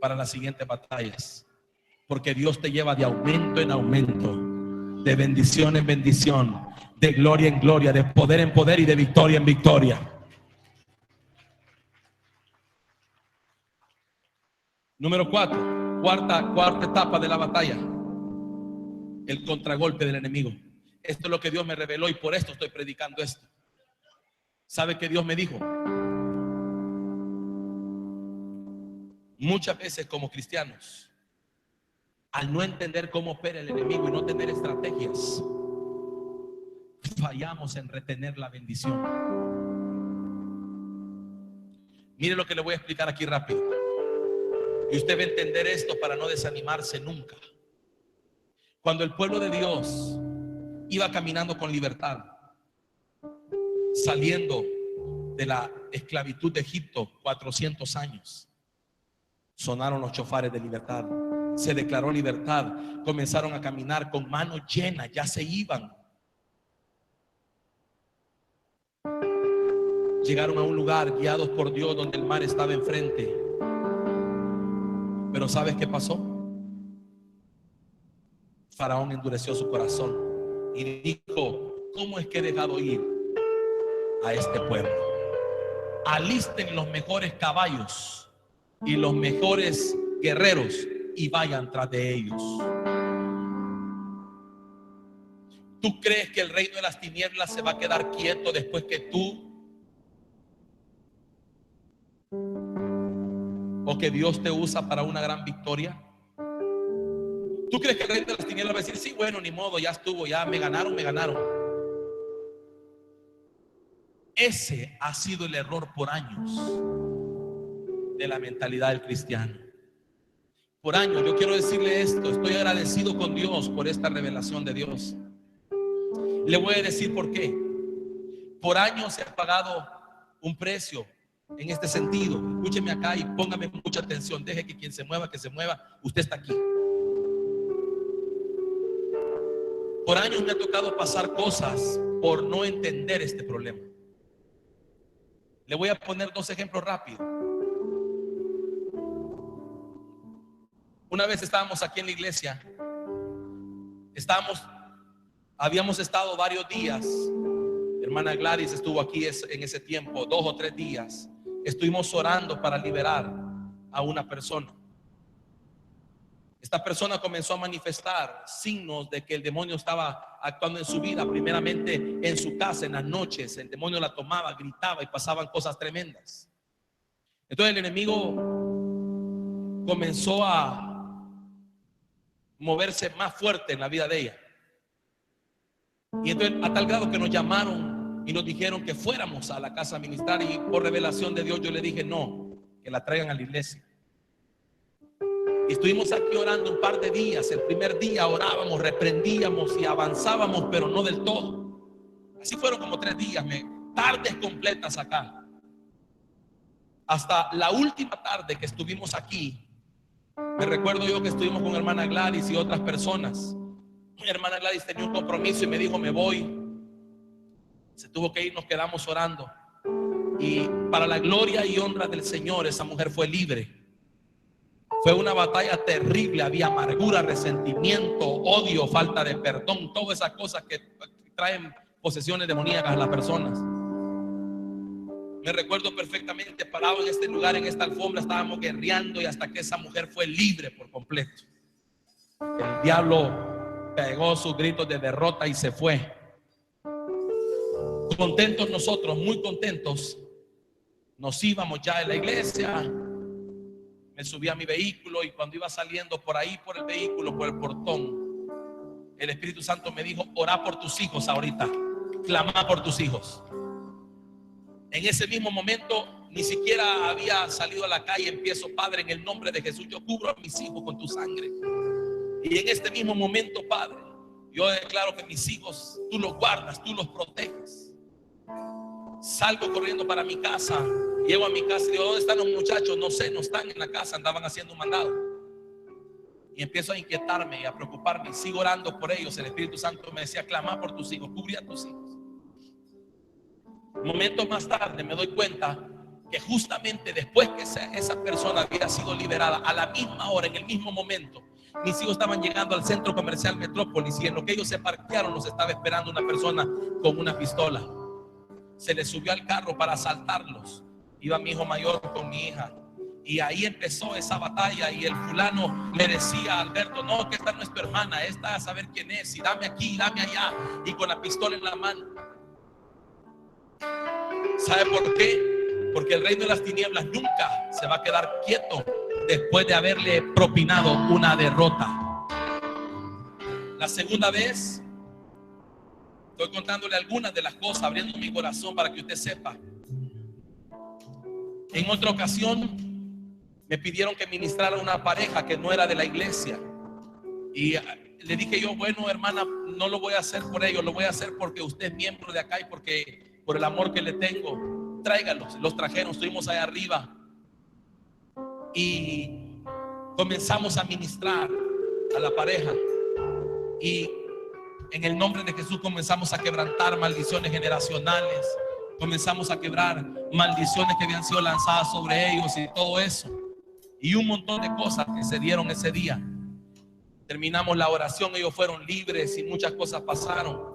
para las siguientes batallas, porque Dios te lleva de aumento en aumento, de bendición en bendición, de gloria en gloria, de poder en poder y de victoria en victoria. Número 4, cuarta etapa de la batalla: el contragolpe del enemigo. Esto es lo que Dios me reveló y por esto estoy predicando esto. ¿Sabe qué Dios me dijo? Muchas veces como cristianos, al no entender cómo opera el enemigo y no tener estrategias, fallamos en retener la bendición. Mire lo que le voy a explicar aquí rápido. Y usted va a entender esto para no desanimarse nunca. Cuando el pueblo de Dios iba caminando con libertad, saliendo de la esclavitud de Egipto, 400 años, sonaron los chofares de libertad. Se declaró libertad. Comenzaron a caminar con manos llenas, ya se iban. Llegaron a un lugar guiados por Dios donde el mar estaba enfrente. Pero ¿sabes qué pasó? Faraón endureció su corazón y dijo: ¿cómo es que he dejado ir a este pueblo? Alisten los mejores caballos y los mejores guerreros y vayan tras de ellos. ¿Tú crees que el reino de las tinieblas se va a quedar quieto después que tú o que Dios te usa para una gran victoria? ¿Tú crees que el reino de las tinieblas va a decir: sí, bueno, ni modo, ya estuvo, ya me ganaron, me ganaron? Ese ha sido el error por años de la mentalidad del cristiano. Por años. Yo quiero decirle esto: estoy agradecido con Dios por esta revelación de Dios. Le voy a decir por qué. Por años se ha pagado un precio en este sentido. Escúcheme acá y póngame mucha atención. Deje que quien se mueva, que se mueva. Usted está aquí. Por años me ha tocado pasar cosas por no entender este problema. Le voy a poner dos ejemplos rápidos. Una vez estábamos aquí en la iglesia. Habíamos estado varios días. Hermana Gladys estuvo aquí en ese tiempo, 2 o 3 días. Estuvimos orando para liberar a una persona. Esta persona comenzó a manifestar signos de que el demonio estaba actuando en su vida. Primeramente en su casa, en las noches, el demonio la tomaba, gritaba y pasaban cosas tremendas. Entonces el enemigo comenzó a moverse más fuerte en la vida de ella. Y entonces a tal grado que nos llamaron y nos dijeron que fuéramos a la casa a ministrar, y por revelación de Dios yo le dije no, que la traigan a la iglesia. Y estuvimos aquí orando un par de días. El primer día orábamos, reprendíamos y avanzábamos, pero no del todo. Así fueron como 3 días, tardes completas acá. Hasta la última tarde que estuvimos aquí, me recuerdo yo que estuvimos con hermana Gladys y otras personas. Hermana Gladys tenía un compromiso y me dijo: me voy. Se tuvo que ir, nos quedamos orando. Y para la gloria y honra del Señor, esa mujer fue libre. Fue una batalla terrible. Había amargura, resentimiento, odio, falta de perdón, todas esas cosas que traen posesiones demoníacas a las personas. Me recuerdo perfectamente, parado en este lugar, en esta alfombra, estábamos guerreando, y hasta que esa mujer fue libre por completo. El diablo pegó sus gritos de derrota y se fue. Contentos nosotros, muy contentos, nos íbamos ya de la iglesia. Me subí a mi vehículo y cuando iba saliendo por ahí, por el vehículo, por el portón, el Espíritu Santo me dijo: orá por tus hijos ahorita, clama por tus hijos. En ese mismo momento, ni siquiera había salido a la calle, empiezo: Padre, en el nombre de Jesús, yo cubro a mis hijos con tu sangre. Y en este mismo momento, Padre, yo declaro que mis hijos, tú los guardas, tú los proteges. Salgo corriendo para mi casa. Llego a mi casa y digo: ¿dónde están los muchachos? No sé, no están en la casa, andaban haciendo un mandado. Y empiezo a inquietarme y a preocuparme. Y sigo orando por ellos. El Espíritu Santo me decía: clama por tus hijos, cubre a tus hijos. Momentos más tarde me doy cuenta que justamente después que esa persona había sido liberada, a la misma hora, en el mismo momento, mis hijos estaban llegando al centro comercial Metrópolis, y en lo que ellos se parquearon los estaba esperando una persona con una pistola. Se les subió al carro para asaltarlos. Iba mi hijo mayor con mi hija, y ahí empezó esa batalla. Y el fulano le decía a Alberto: no, que esta no es tu hermana, esta a saber quién es, y dame aquí, dame allá, y con la pistola en la mano. ¿Sabe por qué? Porque el reino de las tinieblas nunca se va a quedar quieto después de haberle propinado una derrota. La segunda vez, estoy contándole algunas de las cosas, abriendo mi corazón para que usted sepa. En otra ocasión me pidieron que ministrara a una pareja que no era de la iglesia. Y le dije yo, bueno, hermana, no lo voy a hacer por ellos, lo voy a hacer porque usted es miembro de acá y porque por el amor que le tengo, tráigalos. Los trajeron, estuvimos allá arriba y comenzamos a ministrar a la pareja. Y en el nombre de Jesús comenzamos a quebrantar maldiciones generacionales. Comenzamos a quebrar maldiciones que habían sido lanzadas sobre ellos y todo eso. Y un montón de cosas que se dieron ese día. Terminamos la oración, ellos fueron libres y muchas cosas pasaron.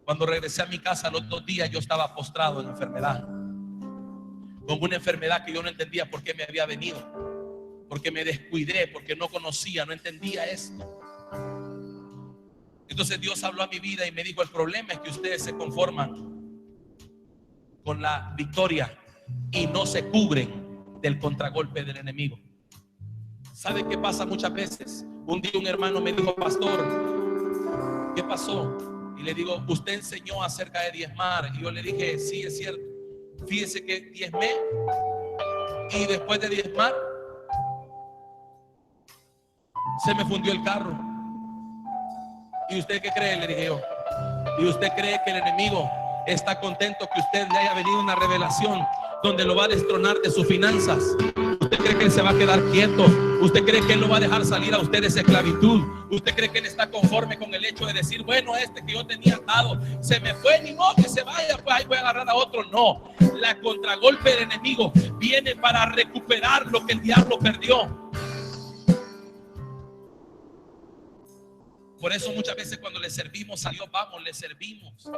Cuando regresé a mi casa los 2 días, yo estaba postrado en enfermedad. Con una enfermedad que yo no entendía por qué me había venido. Porque me descuidé, porque no conocía, no entendía esto. Entonces Dios habló a mi vida y me dijo, el problema es que ustedes se conforman con la victoria y no se cubren del contragolpe del enemigo. ¿Sabe qué pasa muchas veces? Un día un hermano me dijo, pastor, ¿qué pasó? Y le digo, usted enseñó acerca de diezmar. Y yo le dije, sí, es cierto. Fíjese que diezmé y después de diezmar se me fundió el carro. ¿Y usted qué cree? Le dije yo. ¿Y usted cree que el enemigo está contento que usted le haya venido una revelación donde lo va a destronar de sus finanzas? ¿Usted cree que él se va a quedar quieto? ¿Usted cree que él lo va a dejar salir a usted de esa esclavitud? ¿Usted cree que él está conforme con el hecho de decir, bueno, este que yo tenía atado se me fue, ni modo que se vaya, pues ahí voy a agarrar a otro? No, la contragolpe del enemigo viene para recuperar lo que el diablo perdió. Por eso muchas veces cuando le servimos a Dios, vamos, le servimos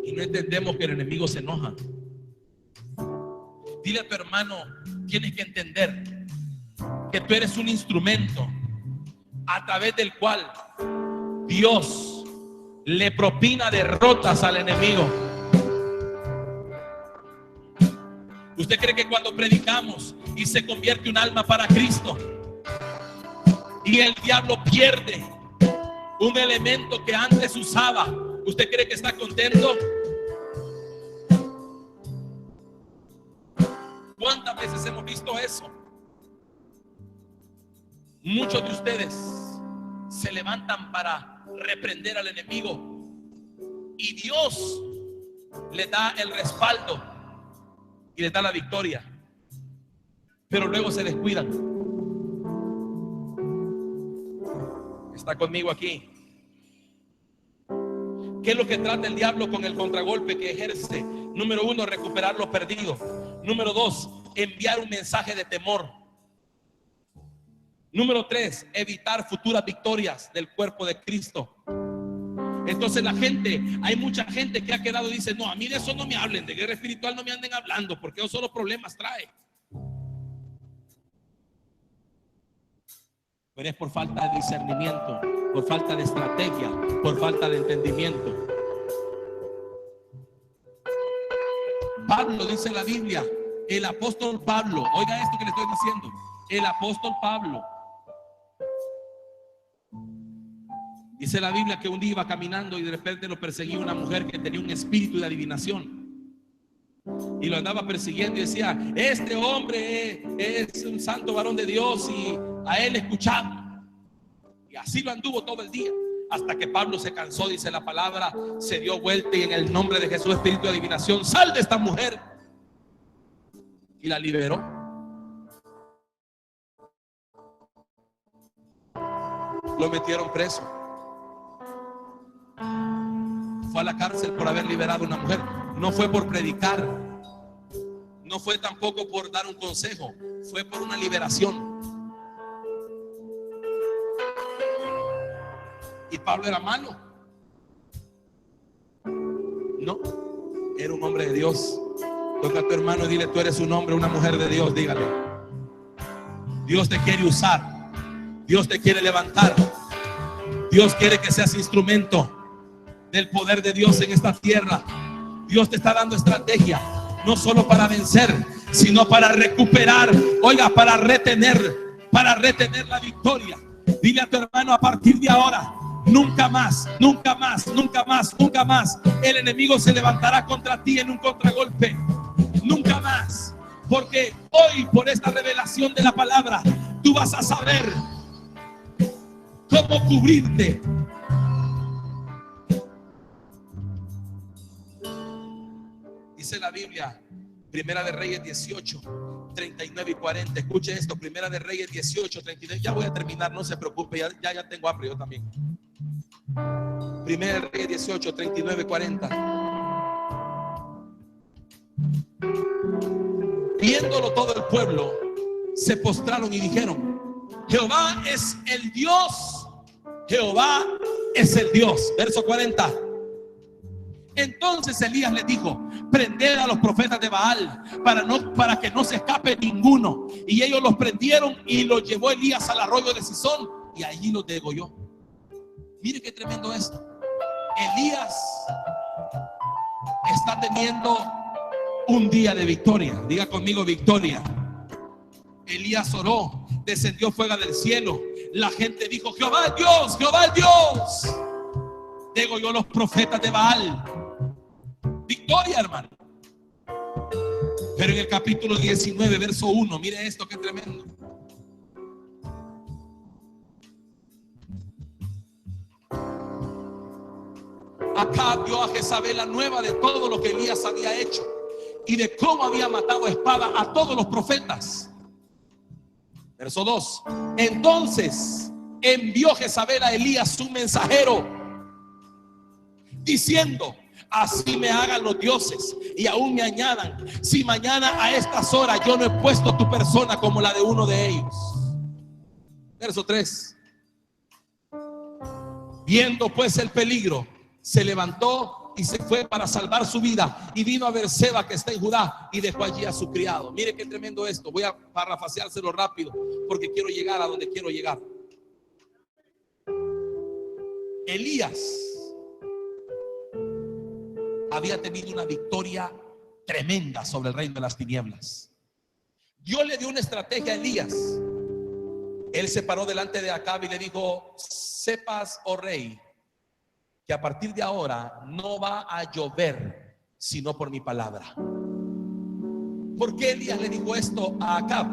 y no entendemos que el enemigo se enoja. Dile a tu hermano, tienes que entender que tú eres un instrumento a través del cual Dios le propina derrotas al enemigo. ¿Usted cree que cuando predicamos y se convierte un alma para Cristo y el diablo pierde un elemento que antes usaba, usted cree que está contento? ¿Cuántas veces hemos visto eso? Muchos de ustedes se levantan para reprender al enemigo y Dios le da el respaldo y le da la victoria, pero luego se descuidan. ¿Está conmigo aquí? ¿Qué es lo que trata el diablo con el contragolpe que ejerce? Número 1, recuperar lo perdido. Número 2, enviar un mensaje de temor. Número 3, evitar futuras victorias del cuerpo de Cristo. Entonces hay mucha gente que ha quedado y dice, no, a mí de eso no me hablen, de guerra espiritual no me anden hablando, porque eso solo problemas trae. Pero es por falta de discernimiento, por falta de estrategia, por falta de entendimiento. Pablo dice en la Biblia, el apóstol Pablo, oiga esto que le estoy diciendo, el apóstol Pablo, dice la Biblia que un día iba caminando y de repente lo perseguía una mujer que tenía un espíritu de adivinación y lo andaba persiguiendo y decía, este hombre es un santo varón de Dios y a él escuchaba. Y así lo anduvo todo el día hasta que Pablo se cansó, dice la palabra, se dio vuelta y en el nombre de Jesús, espíritu de adivinación, sal de esta mujer, y la liberó. Lo metieron preso, fue a la cárcel por haber liberado a una mujer. No fue por predicar, no fue tampoco por dar un consejo, fue por una liberación. ¿Y Pablo era malo? No, era un hombre de Dios. Toca a tu hermano y dile, tú eres un hombre, una mujer de Dios. Dígale, Dios te quiere usar, Dios te quiere levantar, Dios quiere que seas instrumento del poder de Dios en esta tierra. Dios te está dando estrategia, no solo para vencer, sino para recuperar, oiga, para retener la victoria. Dile a tu hermano: a partir de ahora, nunca más, nunca más, nunca más, nunca más el enemigo se levantará contra ti en un contragolpe. Nunca más. Porque hoy, por esta revelación de la palabra, tú vas a saber cómo cubrirte. Dice la Biblia, Primera de Reyes 18, 39 y 40. Escuche esto, Primera de Reyes 18, 39. Ya voy a terminar, no se preocupe, ya tengo hambre yo también. Primera de Reyes 18, 39 y 40. Viéndolo todo el pueblo, se postraron y dijeron: Jehová es el Dios, Jehová es el Dios. Verso 40. Entonces Elías les dijo: prended a los profetas de Baal para que no se escape ninguno. Y ellos los prendieron y los llevó Elías al arroyo de Sison y allí los degolló. Mire qué tremendo esto. Elías está teniendo un día de victoria. Diga conmigo: victoria. Elías oró, descendió fuego del cielo. La gente dijo: Jehová es Dios, Jehová es Dios. Degolló los profetas de Baal. Victoria, hermano. Pero en el capítulo 19, verso 1, mire esto, qué tremendo. Acá dio a Jezabel la nueva de todo lo que Elías había hecho y de cómo había matado a espada a todos los profetas. Verso 2. Entonces envió Jezabel a Elías un mensajero diciendo: así me hagan los dioses y aún me añadan, si mañana a estas horas yo no he puesto tu persona como la de uno de ellos. Verso 3. Viendo pues el peligro, se levantó y se fue para salvar su vida y vino a Beerseba, que está en Judá, y dejó allí a su criado. Mire qué tremendo esto. Voy a parafraseárselo rápido porque quiero llegar a donde quiero llegar. Elías había tenido una victoria tremenda sobre el reino de las tinieblas. Dios le dio una estrategia a Elías. Él se paró delante de Acab y le dijo: sepas, oh rey, que a partir de ahora no va a llover sino por mi palabra. ¿Por qué Elías le dijo esto a Acab?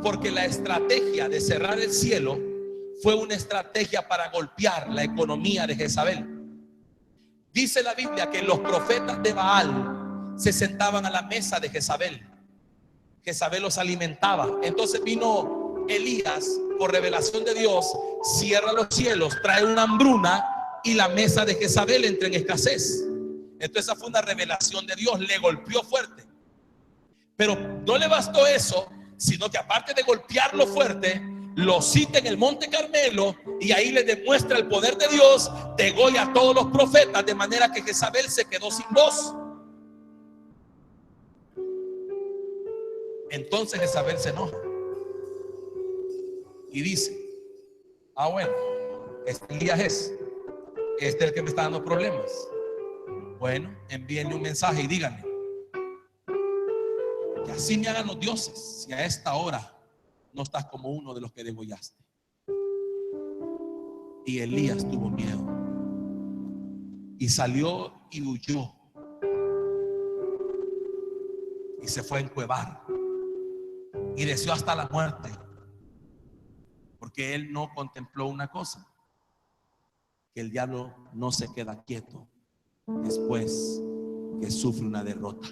Porque la estrategia de cerrar el cielo fue una estrategia para golpear la economía de Jezabel. Dice la Biblia que los profetas de Baal se sentaban a la mesa de Jezabel. Jezabel los alimentaba. Entonces vino Elías, por revelación de Dios, cierra los cielos, trae una hambruna y la mesa de Jezabel entra en escasez. Entonces esa fue una revelación de Dios, le golpeó fuerte. Pero no le bastó eso, sino que aparte de golpearlo fuerte, lo cita en el Monte Carmelo y ahí le demuestra el poder de Dios, degolla a todos los profetas, de manera que Jezabel se quedó sin voz. Entonces Jezabel se enoja y dice: ah, bueno, este Elías es el que me está dando problemas. Bueno, envíenle un mensaje y díganle que así me hagan los dioses si a esta hora no estás como uno de los que degollaste. Y Elías tuvo miedo y salió y huyó y se fue a encuevar y deseó hasta la muerte, porque él no contempló una cosa: que el diablo no se queda quieto después que sufre una derrota.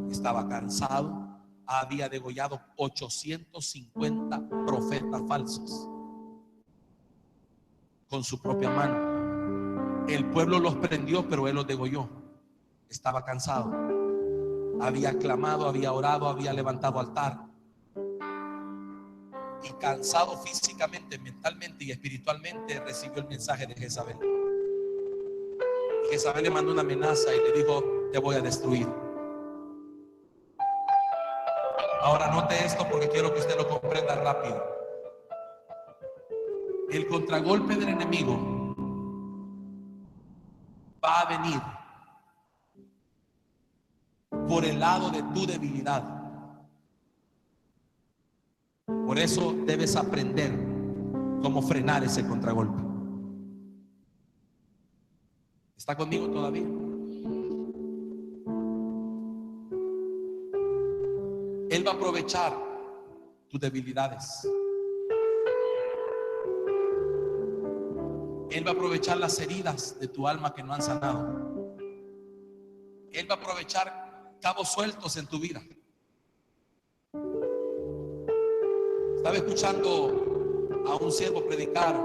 Estaba cansado, había degollado 850 profetas falsos con su propia mano. El pueblo los prendió, pero él los degolló. Estaba cansado, había clamado, había orado, había levantado altar, y cansado físicamente, mentalmente y espiritualmente, recibió el mensaje de Jezabel. Y Jezabel le mandó una amenaza y le dijo: te voy a destruir. Ahora note esto porque quiero que usted lo comprenda rápido. El contragolpe del enemigo va a venir por el lado de tu debilidad. Por eso debes aprender cómo frenar ese contragolpe. ¿Está conmigo todavía? Él va a aprovechar tus debilidades. Él va a aprovechar las heridas de tu alma que no han sanado. Él va a aprovechar cabos sueltos en tu vida. Estaba escuchando a un siervo predicar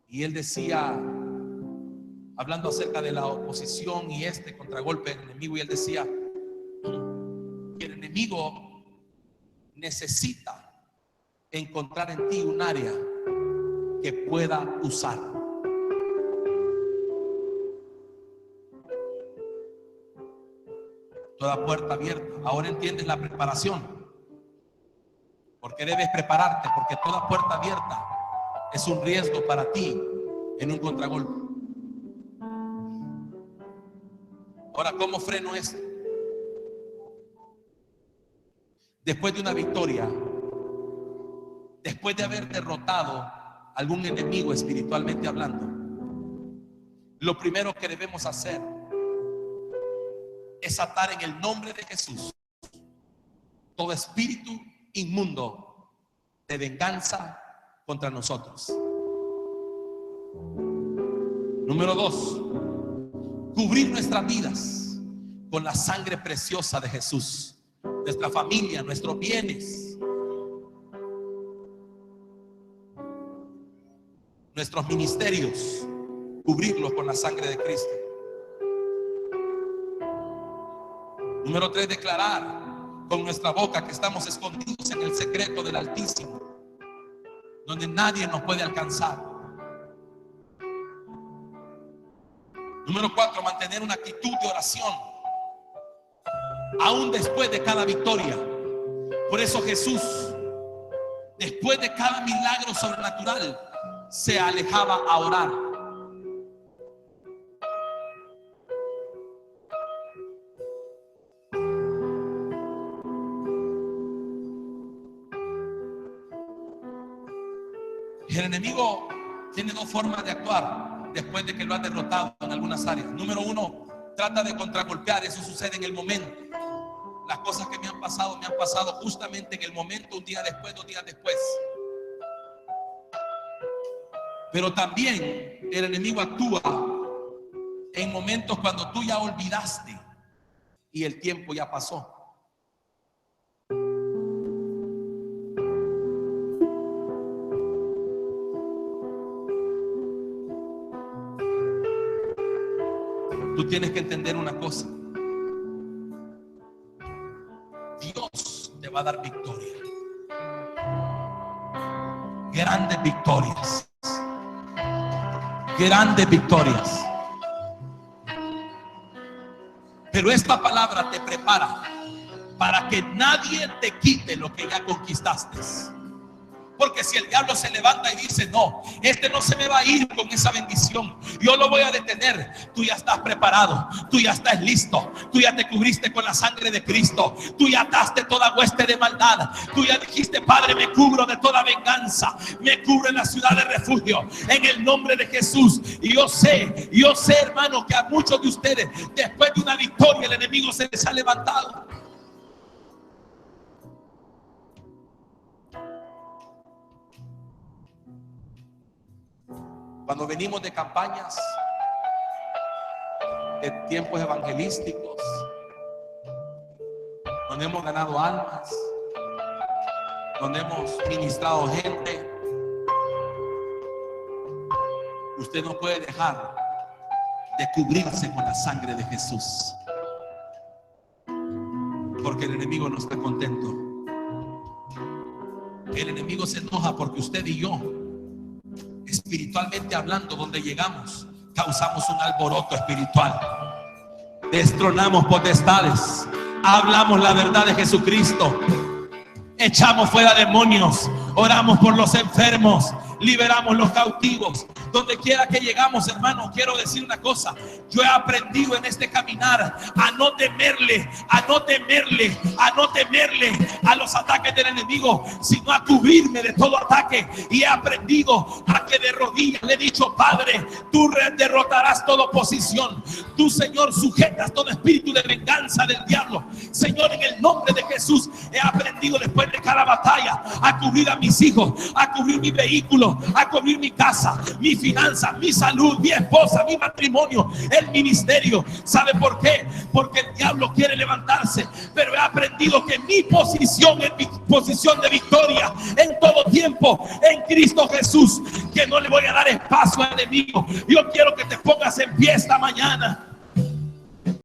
y él decía, hablando acerca de la oposición y este contragolpe del enemigo, y él decía que el enemigo necesita encontrar en ti un área que pueda usar. Toda puerta abierta. Ahora entiendes la preparación. Porque debes prepararte, porque toda puerta abierta es un riesgo para ti en un contragolpe. Ahora, ¿cómo freno esto? Después de una victoria, después de haber derrotado a algún enemigo espiritualmente hablando, lo primero que debemos hacer es atar en el nombre de Jesús todo espíritu inmundo de venganza contra nosotros. Número 2, cubrir nuestras vidas con la sangre preciosa de Jesús. Nuestra familia, nuestros bienes, nuestros ministerios, cubrirlos con la sangre de Cristo. Número 3, declarar con nuestra boca que estamos escondidos en el secreto del Altísimo, donde nadie nos puede alcanzar. Número 4, mantener una actitud de oración aún después de cada victoria. Por eso Jesús, después de cada milagro sobrenatural, se alejaba a orar. El enemigo tiene dos formas de actuar después de que lo ha derrotado en algunas áreas. Número 1, trata de contragolpear. Eso sucede en el momento. Las cosas que me han pasado justamente en el momento, un día después, 2 días después. Pero también el enemigo actúa en momentos cuando tú ya olvidaste y el tiempo ya pasó. Tú tienes que entender una cosa. Dios te va a dar victoria. Grandes victorias. Grandes victorias. Pero esta palabra te prepara para que nadie te quite lo que ya conquistaste. Porque si el diablo se levanta y dice, no, este no se me va a ir con esa bendición, yo lo voy a detener, tú ya estás preparado, tú ya estás listo, tú ya te cubriste con la sangre de Cristo, tú ya ataste toda hueste de maldad, tú ya dijiste, Padre, me cubro de toda venganza, me cubro en la ciudad de refugio, en el nombre de Jesús. Y yo sé, hermano, que a muchos de ustedes, después de una victoria, el enemigo se les ha levantado. Cuando venimos de campañas, de tiempos evangelísticos, donde hemos ganado almas, donde hemos ministrado gente, usted no puede dejar de cubrirse con la sangre de Jesús, porque el enemigo no está contento. El enemigo se enoja porque usted y yo, espiritualmente hablando, donde llegamos, causamos un alboroto espiritual, destronamos potestades, hablamos la verdad de Jesucristo, echamos fuera demonios, oramos por los enfermos, liberamos los cautivos. Donde quiera que llegamos, hermano, quiero decir una cosa: yo he aprendido en este caminar a no temerle a los ataques del enemigo, sino a cubrirme de todo ataque. Y he aprendido a que de rodillas le he dicho: Padre, tú derrotarás toda oposición. Tú, Señor, sujetas todo espíritu de venganza del diablo. Señor, en el nombre de Jesús, he aprendido después de cada batalla a cubrir a mis hijos, a cubrir mi vehículo, a cubrir mi casa, mi finanza, mi salud, mi esposa, mi matrimonio, el ministerio. ¿Sabe por qué? Porque el diablo quiere levantarse, pero he aprendido que mi posición es mi posición de victoria en todo tiempo en Cristo Jesús, que no le voy a dar espacio al enemigo. Yo quiero que te pongas en pie esta mañana.